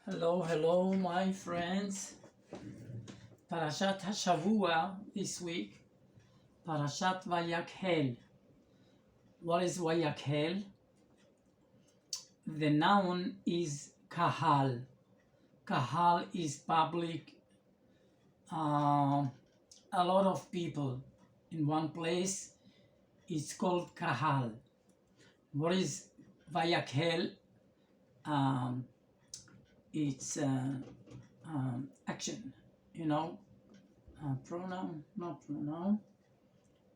Hello, my friends. Parashat Hashavua this week. Parashat vaYakhhell. What is vaYakhhell? The noun is kahal. Kahal is public. A lot of people in one place. It's called kahal. What is vaYakhhell? It's action, pronoun, not pronoun,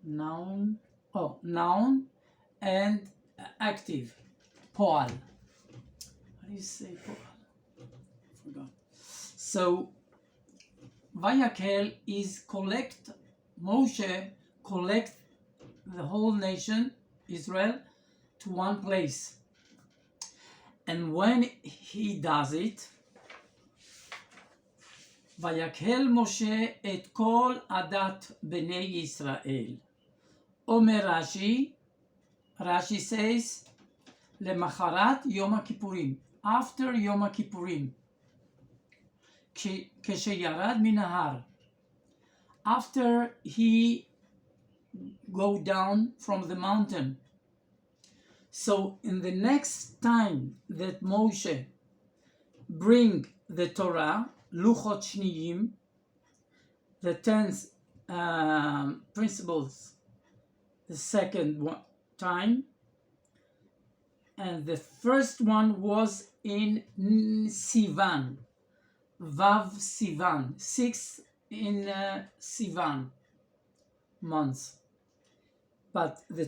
noun, noun and active, poal. How do you say poal? I forgot. So, vaYakhhell is Moshe collect the whole nation, Israel, to one place. And when he does it, vaYakhhell Moshe et kol adat bnei Yisrael. Omer Rashi says, lemacharat Yom HaKippurim, after Yom HaKippurim, kesheyarad minahar, after he go down from the mountain. So in the next time that Moshe bring the Torah, Luchot Shniyim, the 10 principles, the second time, and the first one was in Sivan, Vav Sivan, 6 in Sivan months. But the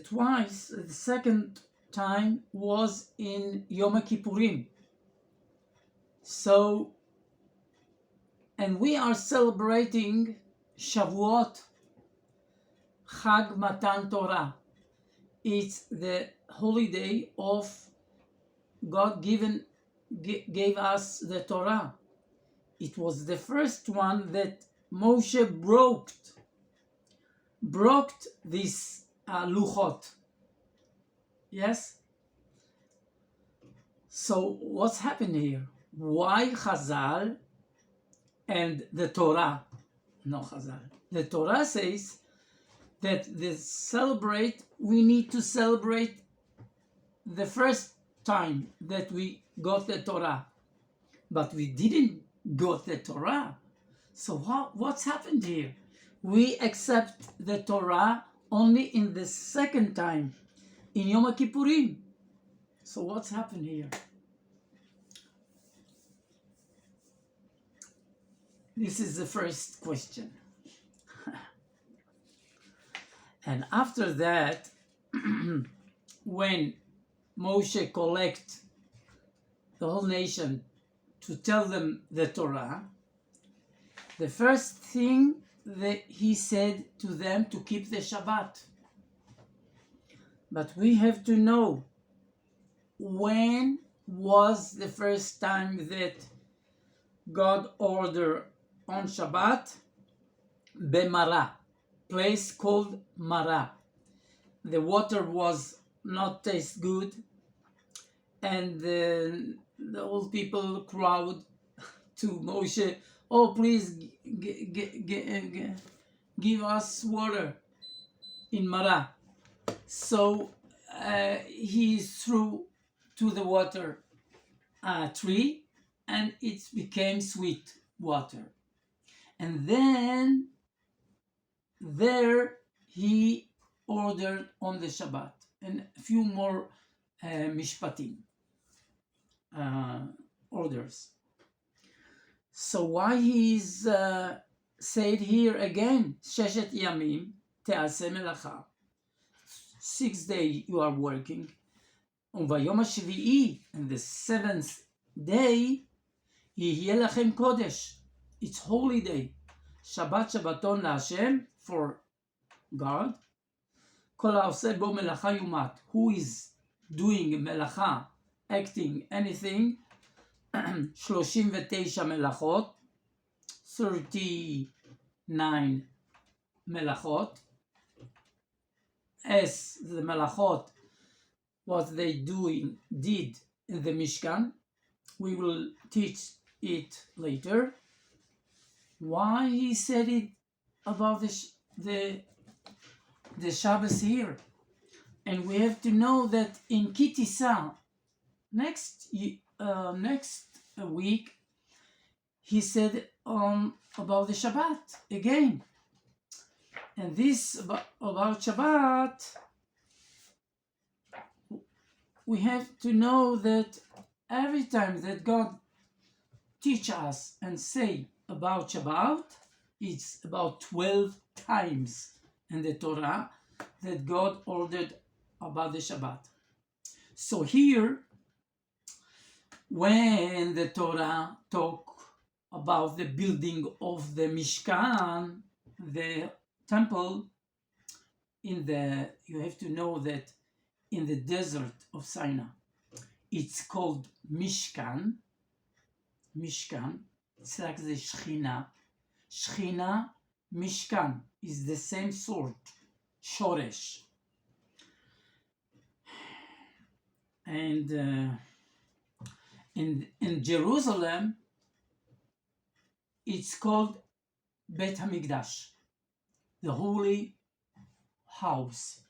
second time was in Yom Kippurim. So, and we are celebrating Shavuot, Chag Matan Torah. It's the holiday of God gave us the Torah. It was the first one that Moshe broke this luchot. Yes? So what's happened here? Why Chazal and the Torah? No, Chazal. The Torah says that we need to celebrate the first time that we got the Torah. But we didn't got the Torah. So what's happened here? We accept the Torah only in the second time, in Yom Kippurim. So what's happened here? This is the first question. And after that, when Moshe collect the whole nation to tell them the Torah, the first thing that he said to them to keep the Shabbat. But we have to know, when was the first time that God ordered on Shabbat? Bemara, place called Mara. The water was not taste good, and the old people crowd to Moshe, oh please give us water in Mara. So he threw to the water a tree, and it became sweet water. And then there he ordered on the Shabbat, and a few more mishpatim, orders. So why he's said here again, Sheshet Yamim Te'aseh Melacha, 6 days you are working, Vayom HaShvi'i, and the 7th day, Yihyeh Lachem Kodesh, it's holy day, Shabbat Shabbaton LaHashem, for God, Kol ha'oseh bo melacha yumat, who is doing melacha, acting, anything, 39 melachot, 39 melachot, as the melachot, what they did in the Mishkan. We will teach it later. Why he said it about the Shabbos here? And we have to know that in Ki Tisa, next week, he said about the Shabbat again. And this about Shabbat, we have to know that every time that God teach us and say about Shabbat, it's about 12 times in the Torah that God ordered about the Shabbat. So here, when the Torah talk about the building of the Mishkan, the temple, you have to know that in the desert of Sinai, it's called Mishkan. Mishkan, it's like the Shechina. Shechina, Mishkan is the same sort, Shoresh. And in Jerusalem, it's called Bet HaMikdash, the holy house.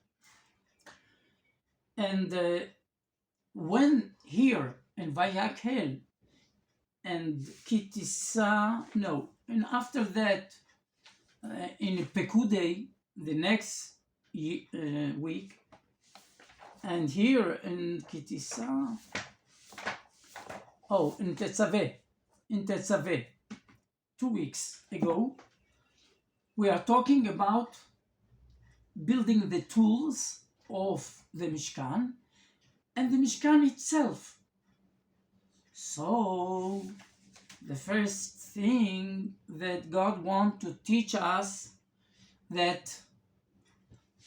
And when here in vaYakhhell and Ki Tisa, and after that in Pekudei, the next week, and here in Ki Tisa, in Tetzaveh, 2 weeks ago, we are talking about building the tools of the Mishkan and the Mishkan itself. So, the first thing that God wants to teach us that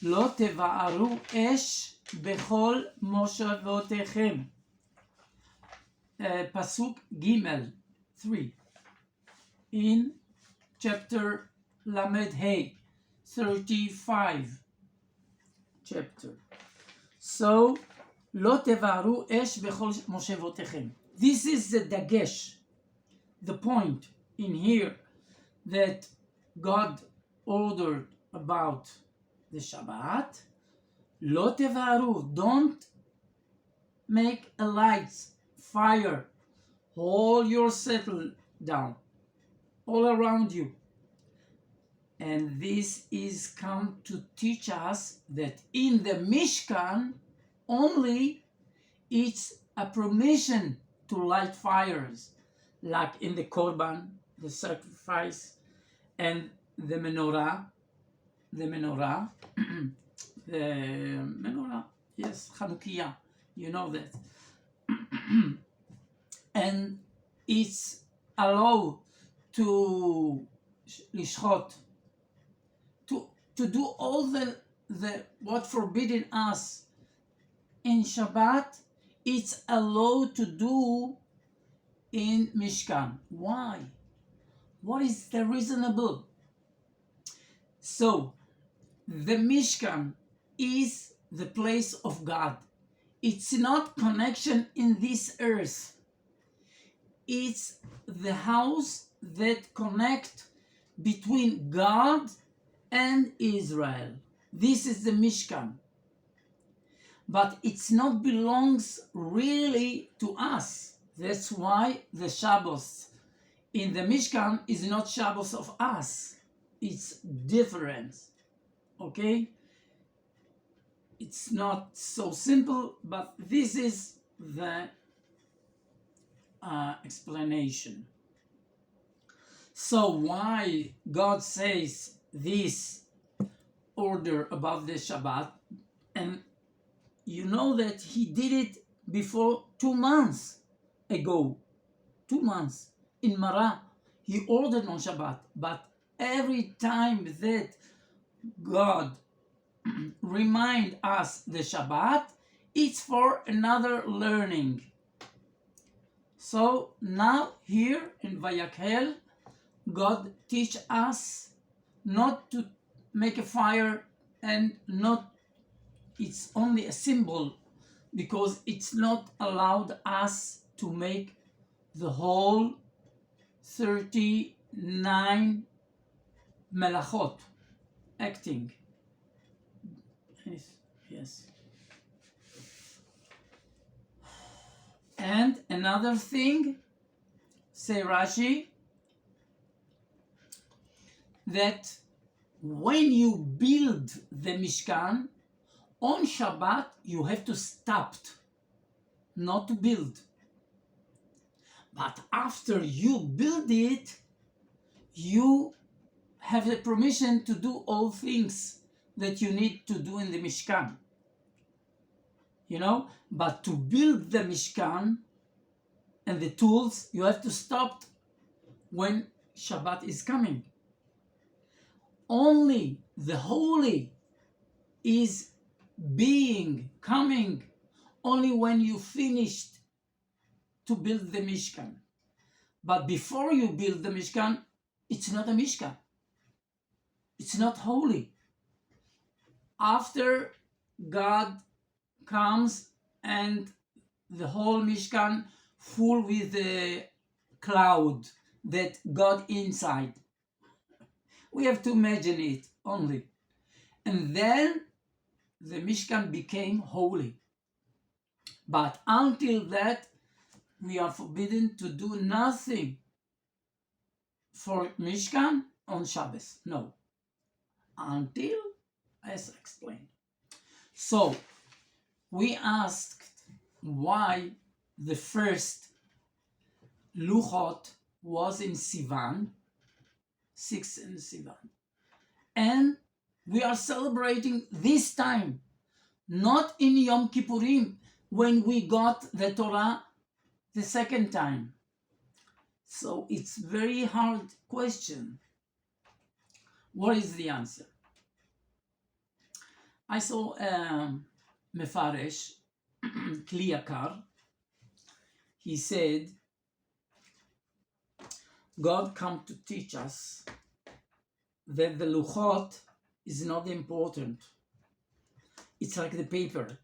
לא תבערו אש בכל מושבותיכם. Pasuk Gimel 3 in chapter Lamed Hey 35 chapter. So, לא תבערו אש בכל מושבותיכם. This is the dagesh, the point in here that God ordered about the Shabbat. לא תבערו, don't make a light, fire, all your settle down, all around you. And this is come to teach us that in the Mishkan only it's a permission to light fires, like in the Korban, the sacrifice, and the menorah, yes, Chanukiah, you know that. And it's allowed to lishchot, to do all the what forbidden us in Shabbat, it's allowed to do in Mishkan. Why? What is the reasonable? So, the Mishkan is the place of God. It's not connection in this earth. It's the house that connect between God and Israel. This is the Mishkan. But it's not belongs really to us. That's why the Shabbos in the Mishkan is not Shabbos of us. It's different. Okay? It's not so simple, but this is the explanation. So why God says this order about the Shabbat, and you know that he did it before 2 months ago. 2 months in Mara, he ordered on Shabbat, but every time that God remind us the Shabbat, it's for another learning. So now here in vaYakhhel, God teach us not to make a fire, and not, it's only a symbol, because it's not allowed us to make the whole 39 melachot, acting. Yes. And another thing, say Rashi, that when you build the Mishkan, on Shabbat you have to stop, not to build. But after you build it, you have the permission to do all things that you need to do in the Mishkan. You know, but to build the Mishkan and the tools, you have to stop when Shabbat is coming. Only the holy is coming only when you finished to build the Mishkan. But before you build the Mishkan, it's not a Mishkan. It's not holy. After God comes and the whole Mishkan full with the cloud that God inside. We have to imagine it only. And then the Mishkan became holy. But until that, we are forbidden to do nothing for Mishkan on Shabbos. No. Until, as explained. So, we asked why the first Luchot was in Sivan, 6 in Sivan. And we are celebrating this time, not in Yom Kippurim, when we got the Torah the second time. So it's very hard question. What is the answer? I saw Mefaresh, Kli Yakar. He said, God come to teach us that the Luchot is not important. It's like the paper.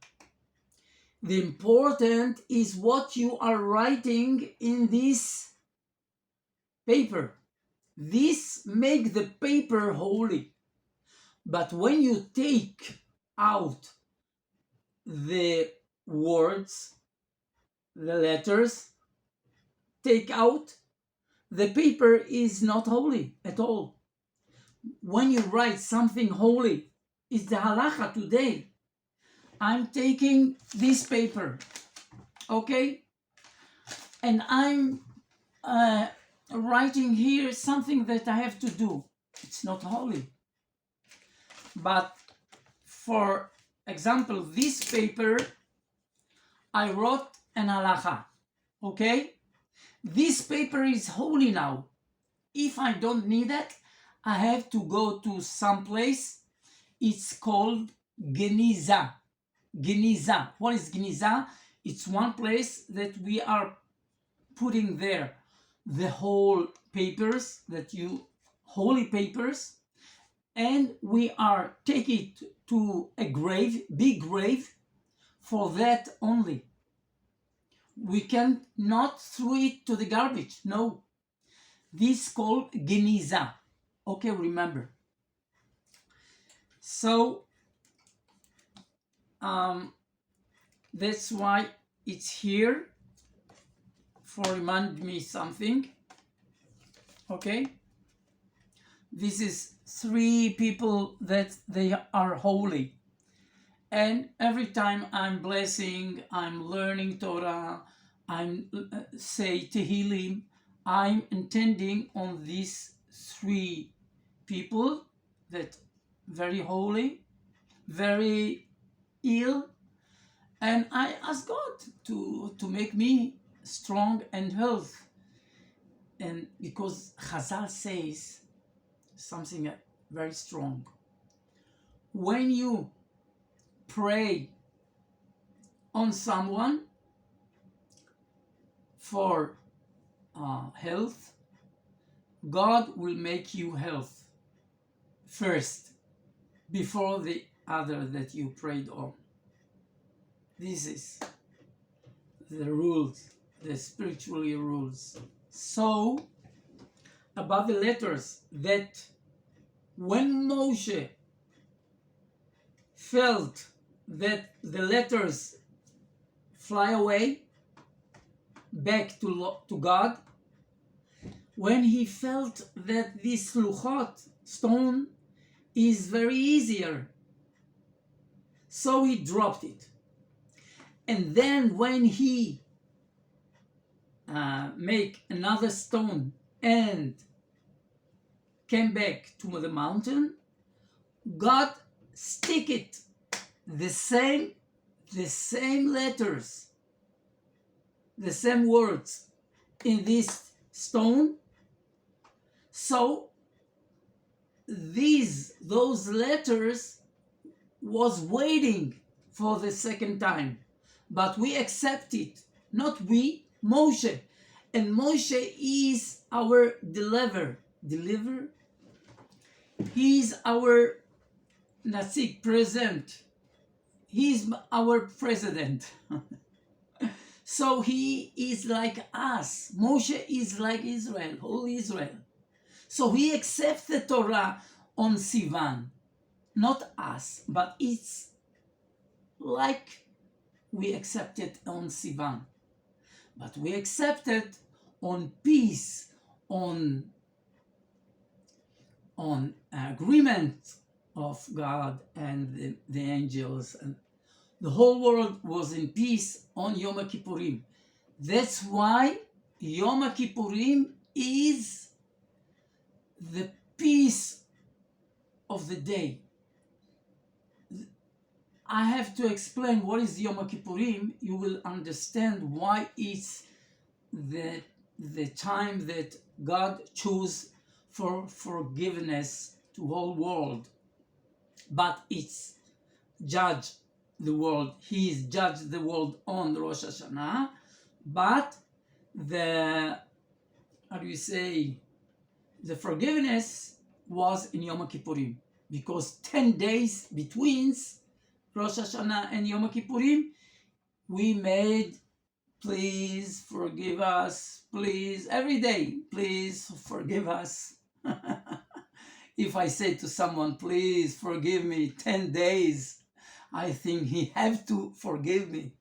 The important is what you are writing in this paper. This makes the paper holy. But when you take out the words, the letters, take out, the paper is not holy at all. When you write something holy, it's the halacha today. I'm taking this paper, okay? And I'm writing here something that I have to do. It's not holy. But for example, this paper, I wrote an halacha, okay? This paper is holy now. If I don't need it, I have to go to some place. It's called Geniza. Geniza. What is Geniza? It's one place that we are putting there the whole papers holy papers, and we are taking it to a grave, big grave, for that only. We can not throw it to the garbage. No. This is called Geniza. Okay, remember. So, that's why it's here, for remind me something. Okay? This is 3 people that they are holy. And every time I'm blessing, I'm learning Torah, I'm say Tehillim, I'm intending on these 3 people that very holy, very ill, and I ask God to make me strong and healthy. And because Chazal says something very strong. When you pray on someone for health, God will make you health first, before the other that you prayed on. This is the rules, the spiritual rules. So, about the letters, that when Moshe felt that the letters fly away back to God, when he felt that this luchot stone is very easier, so he dropped it. And then when he make another stone and came back to the mountain, God stick it the same letters, the same words in this stone. So those letters was waiting for the second time, but we accept it, not we, Moshe. And Moshe is our deliverer. He's our Nasik, present. He's our president. So he is like us. Moshe is like Israel, whole Israel. So he accepts the Torah on Sivan. Not us, but it's like we accept it on Sivan. But we accept it on peace, on agreement of God and the angels. And the whole world was in peace on Yom Kippurim. That's why Yom Kippurim is the peace of the day. I have to explain what is Yom Kippurim. You will understand why it's the time that God chose for forgiveness to whole world. But it's judge the world. He is judged the world on Rosh Hashanah. But the forgiveness was in Yom Kippurim, because 10 days between Rosh Hashanah and Yom Kippurim, we made, please forgive us, please, every day, please forgive us. If I say to someone, please forgive me, 10 days, I think he have to forgive me.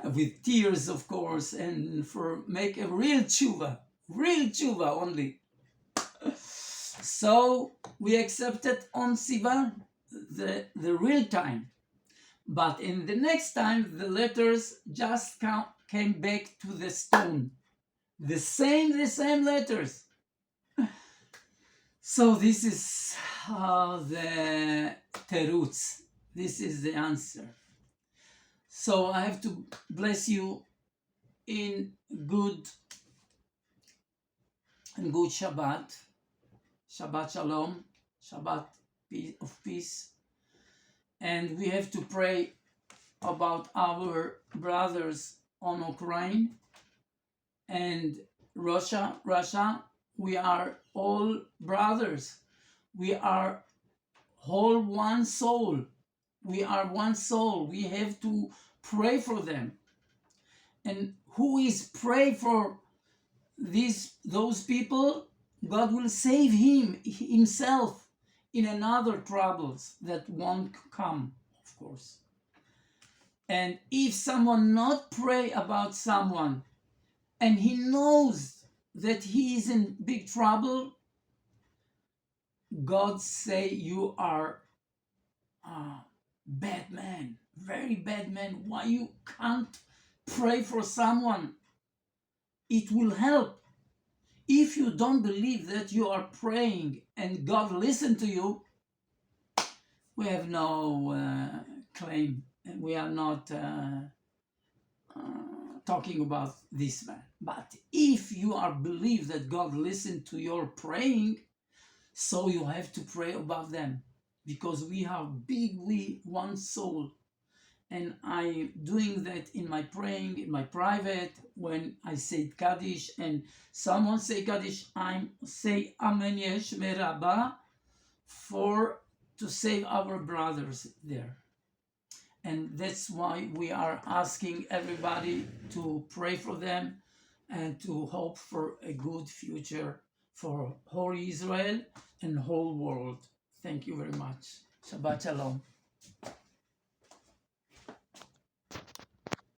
With tears, of course, and make a real tshuva only. So we accepted on Sivan the real time. But in the next time, the letters just came back to the stone. The same letters. So this is the terutz. This is the answer. So I have to bless you in good Shabbat. Shabbat Shalom. Shabbat of peace. And we have to pray about our brothers on Ukraine and Russia. We are all brothers. We are whole one soul. We are one soul. We have to pray for them. And who is pray for those people? God will save himself in another troubles that won't come, of course. And if someone not pray about someone and he knows that he is in big trouble, God say you are a bad man, very bad man. Why you can't pray for someone? It will help. If you don't believe that you are praying and God listen to you, we have no claim. We are not talking about this man. But if you are believe that God listened to your praying, so you have to pray about them, because we are one soul. And I'm doing that in my praying, in my private, when I say Kaddish and someone say Kaddish, I say Amen Yesh Merabah to save our brothers there. And that's why we are asking everybody to pray for them and to hope for a good future for whole Israel and whole world. Thank you very much. Shabbat Shalom.